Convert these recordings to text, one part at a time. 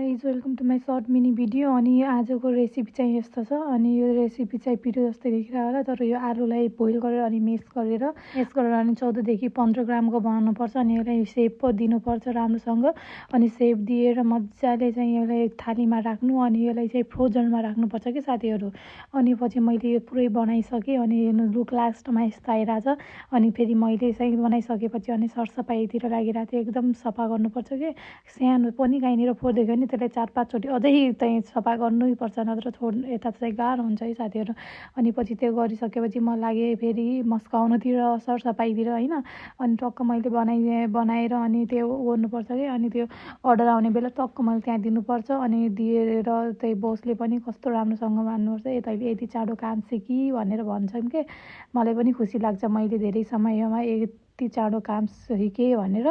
Guys welcome to my short mini video. अनि आजको recipe चाहिँ यस्तो छ। अनि यो रेसिपी चाहिँ पिरो जस्तै देखिरहेको होला, तर यो आलुलाई बोइल गरेर अनि मेस गरेर अनि 14 देखि 15 ग्रामको बनाउनुपर्छ। अनि यसलाई सेप पो दिनुपर्छ राम्रोसँग। अनि सेप दिएर मजाले चाहिँ यसलाई थालीमा राख्नु। अनि यसलाई चाहिँ फ्रोजनमा राख्नुपर्छ कि साथीहरू। अनि पछि मैले यो पुरै बनाइसकेँ। अनि लुक लास्टमा यस्तो आइरहेछ। अनि फेरि मैले चाहिँ बनाइसकेपछि अनि सरसफाइतिर लागिरहेको थिएँ। एकदम सफा गर्नुपर्छ कि सानो पनि कहीँनिर फोडिदियो भने त्यसलाई 4-5 चोटि अझै चाहिँ सफा गर्नैपर्छ, नत्र यता चाहिँ गाह्रो हुन्छ है साथीहरू। अनि पछि त्यो गरिसकेपछि म लागेँ फेरि मस्काउनुतिर, सरसफाइतिर होइन। अनि टक्क मैले बनाएर अनि त्यो गर्नुपर्छ कि। अनि त्यो अर्डर आउने बेला टक्क मैले त्यहाँ दिनुपर्छ। अनि दिएर त्यही बोसले पनि कस्तो राम्रोसँग मान्नुपर्छ, तैँले यति चाँडो काम सिकी भनेर भन्छन् कि मलाई पनि खुसी लाग्छ मैले धेरै समयमा यति चाँडो काम सिकेँ भनेर।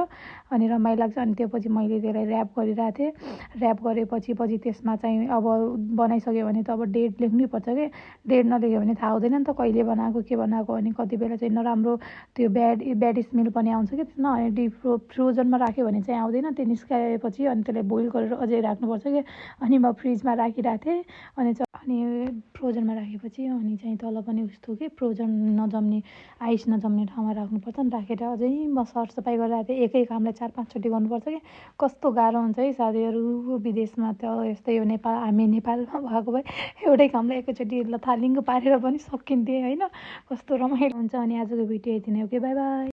अनि रमाइलो लाग्छ। अनि त्यो पछि मैले त्यसलाई ऱ्याप गरिरहेको थिएँ। ऱ्याप गरेपछि त्यसमा चाहिँ अब बनाइसक्यो भने त अब डेट लेख्नैपर्छ कि। डेट नलेख्यो भने थाहा हुँदैन नि त कहिले बनाएको के बनाएको। अनि कति बेला चाहिँ नराम्रो त्यो ब्याड स्मेल पनि आउँछ कि त्यसमा। अनि फ्रोजनमा राख्यो भने चाहिँ आउँदैन। त्यो निस्काएपछि अनि त्यसलाई बोइल गरेर अझै राख्नुपर्छ कि। अनि म फ्रिजमा राखिरहेको थिएँ। अनि फ्रोजनमा राखेपछि अनि चाहिँ तल पनि उस्तो कि फ्रोजन नजम्ने, आइस नजम्ने ठाउँमा राख्नुपर्छ। अनि राखेर अझै म सरसफाइ गरिरहेको थिएँ। एकै कामलाई 4-5 चोटि गर्नुपर्छ कि। कस्तो गाह्रो हुन्छ है साथीहरू। विदेशमा त यस्तै हो, हामी नेपालमा भएको भए एउटै कामलाई एकैचोटि थालिङ्ग पारेर पनि सकिन्थे होइन। कस्तो रमाइलो हुन्छ। अनि आजको भिडियो यति नै हो कि, बाई बाई।